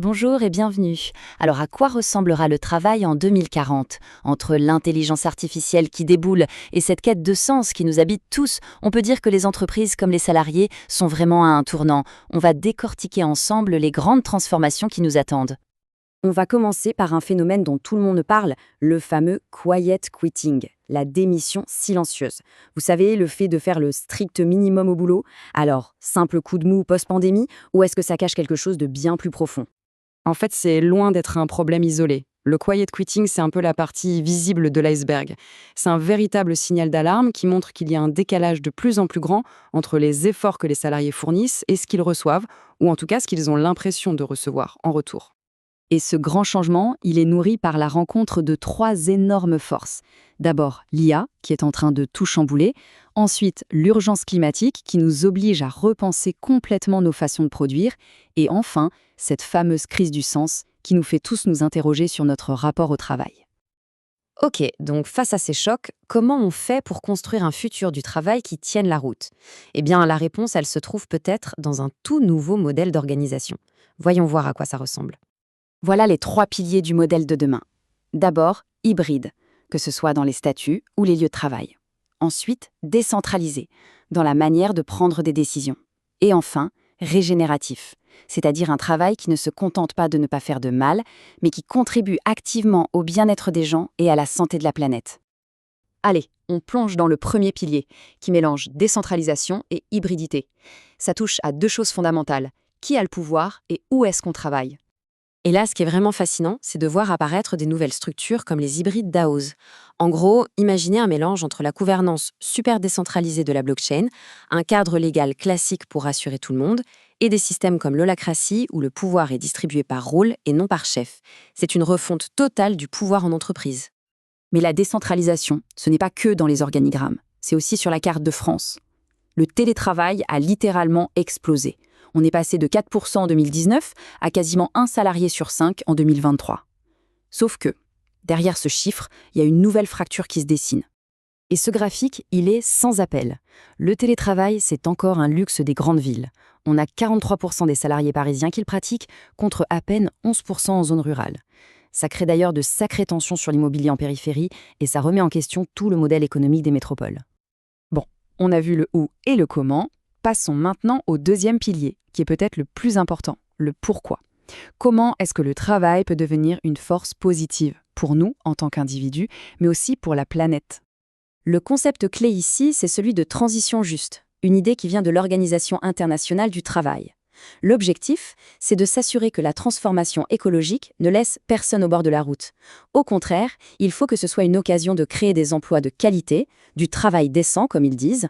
Bonjour et bienvenue. Alors à quoi ressemblera le travail en 2040? Entre l'intelligence artificielle qui déboule et cette quête de sens qui nous habite tous, on peut dire que les entreprises comme les salariés sont vraiment à un tournant. On va décortiquer ensemble les grandes transformations qui nous attendent. On va commencer par un phénomène dont tout le monde parle, le fameux quiet quitting, la démission silencieuse. Vous savez, le fait de faire le strict minimum au boulot. Alors, simple coup de mou post-pandémie, ou est-ce que ça cache quelque chose de bien plus profond? En fait, c'est loin d'être un problème isolé. Le quiet quitting, c'est un peu la partie visible de l'iceberg. C'est un véritable signal d'alarme qui montre qu'il y a un décalage de plus en plus grand entre les efforts que les salariés fournissent et ce qu'ils reçoivent, ou en tout cas ce qu'ils ont l'impression de recevoir en retour. Et ce grand changement, il est nourri par la rencontre de trois énormes forces. D'abord, l'IA, qui est en train de tout chambouler. Ensuite, l'urgence climatique, qui nous oblige à repenser complètement nos façons de produire. Et enfin, cette fameuse crise du sens, qui nous fait tous nous interroger sur notre rapport au travail. Ok, donc face à ces chocs, comment on fait pour construire un futur du travail qui tienne la route? Eh bien, la réponse, elle se trouve peut-être dans un tout nouveau modèle d'organisation. Voyons voir à quoi ça ressemble. Voilà les trois piliers du modèle de demain. D'abord, hybride, que ce soit dans les statuts ou les lieux de travail. Ensuite, décentralisé, dans la manière de prendre des décisions. Et enfin, régénératif, c'est-à-dire un travail qui ne se contente pas de ne pas faire de mal, mais qui contribue activement au bien-être des gens et à la santé de la planète. Allez, on plonge dans le premier pilier, qui mélange décentralisation et hybridité. Ça touche à deux choses fondamentales. Qui a le pouvoir et où est-ce qu'on travaille? Et là, ce qui est vraiment fascinant, c'est de voir apparaître des nouvelles structures comme les hybrides DAOs. En gros, imaginez un mélange entre la gouvernance super décentralisée de la blockchain, un cadre légal classique pour rassurer tout le monde, et des systèmes comme l'holacratie où le pouvoir est distribué par rôle et non par chef. C'est une refonte totale du pouvoir en entreprise. Mais la décentralisation, ce n'est pas que dans les organigrammes, c'est aussi sur la carte de France. Le télétravail a littéralement explosé. On est passé de 4% en 2019 à quasiment un salarié sur 5 en 2023. Sauf que, derrière ce chiffre, il y a une nouvelle fracture qui se dessine. Et ce graphique, il est sans appel. Le télétravail, c'est encore un luxe des grandes villes. On a 43% des salariés parisiens qui le pratiquent, contre à peine 11% en zone rurale. Ça crée d'ailleurs de sacrées tensions sur l'immobilier en périphérie et ça remet en question tout le modèle économique des métropoles. Bon, on a vu le où et le comment. Passons maintenant au deuxième pilier, qui est peut-être le plus important, le pourquoi. Comment est-ce que le travail peut devenir une force positive pour nous en tant qu'individus, mais aussi pour la planète? Le concept clé ici, c'est celui de transition juste, une idée qui vient de l'Organisation internationale du travail. L'objectif, c'est de s'assurer que la transformation écologique ne laisse personne au bord de la route. Au contraire, il faut que ce soit une occasion de créer des emplois de qualité, du travail décent, comme ils disent.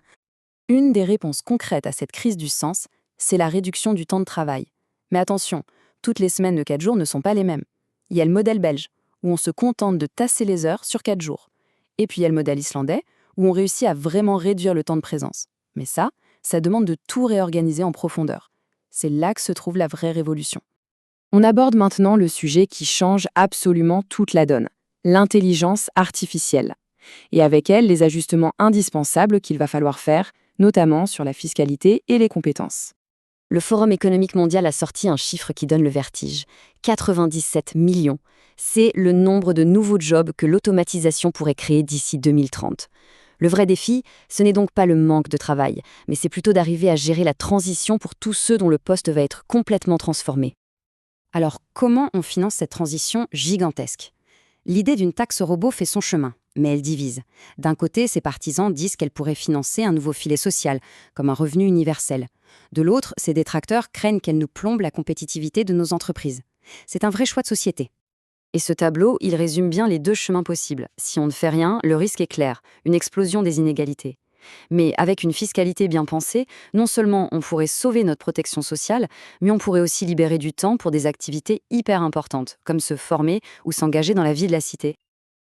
Une des réponses concrètes à cette crise du sens, c'est la réduction du temps de travail. Mais attention, toutes les semaines de 4 jours ne sont pas les mêmes. Il y a le modèle belge, où on se contente de tasser les heures sur 4 jours. Et puis il y a le modèle islandais, où on réussit à vraiment réduire le temps de présence. Mais ça demande de tout réorganiser en profondeur. C'est là que se trouve la vraie révolution. On aborde maintenant le sujet qui change absolument toute la donne, l'intelligence artificielle. Et avec elle, les ajustements indispensables qu'il va falloir faire, notamment sur la fiscalité et les compétences. Le Forum économique mondial a sorti un chiffre qui donne le vertige. 97 millions. C'est le nombre de nouveaux jobs que l'automatisation pourrait créer d'ici 2030. Le vrai défi, ce n'est donc pas le manque de travail, mais c'est plutôt d'arriver à gérer la transition pour tous ceux dont le poste va être complètement transformé. Alors, comment on finance cette transition gigantesque? L'idée d'une taxe robot fait son chemin, mais elle divise. D'un côté, ses partisans disent qu'elle pourrait financer un nouveau filet social, comme un revenu universel. De l'autre, ses détracteurs craignent qu'elle nous plombe la compétitivité de nos entreprises. C'est un vrai choix de société. Et ce tableau, il résume bien les deux chemins possibles. Si on ne fait rien, le risque est clair, une explosion des inégalités. Mais avec une fiscalité bien pensée, non seulement on pourrait sauver notre protection sociale, mais on pourrait aussi libérer du temps pour des activités hyper importantes, comme se former ou s'engager dans la vie de la cité.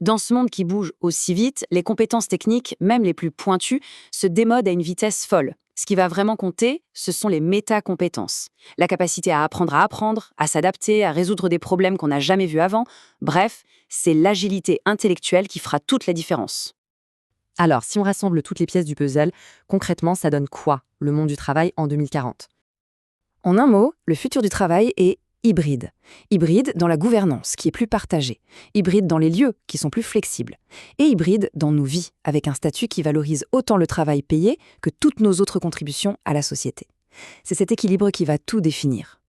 Dans ce monde qui bouge aussi vite, les compétences techniques, même les plus pointues, se démodent à une vitesse folle. Ce qui va vraiment compter, ce sont les métacompétences. La capacité à apprendre, à s'adapter, à résoudre des problèmes qu'on n'a jamais vus avant. Bref, c'est l'agilité intellectuelle qui fera toute la différence. Alors, si on rassemble toutes les pièces du puzzle, concrètement, ça donne quoi, le monde du travail en 2040? En un mot, le futur du travail est hybride. Hybride dans la gouvernance, qui est plus partagée. Hybride dans les lieux, qui sont plus flexibles. Et hybride dans nos vies, avec un statut qui valorise autant le travail payé que toutes nos autres contributions à la société. C'est cet équilibre qui va tout définir.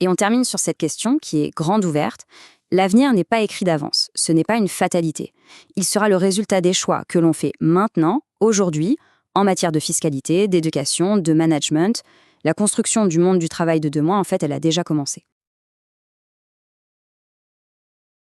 Et on termine sur cette question qui est grande ouverte. L'avenir n'est pas écrit d'avance, ce n'est pas une fatalité. Il sera le résultat des choix que l'on fait maintenant, aujourd'hui, en matière de fiscalité, d'éducation, de management. La construction du monde du travail de demain, en fait, elle a déjà commencé.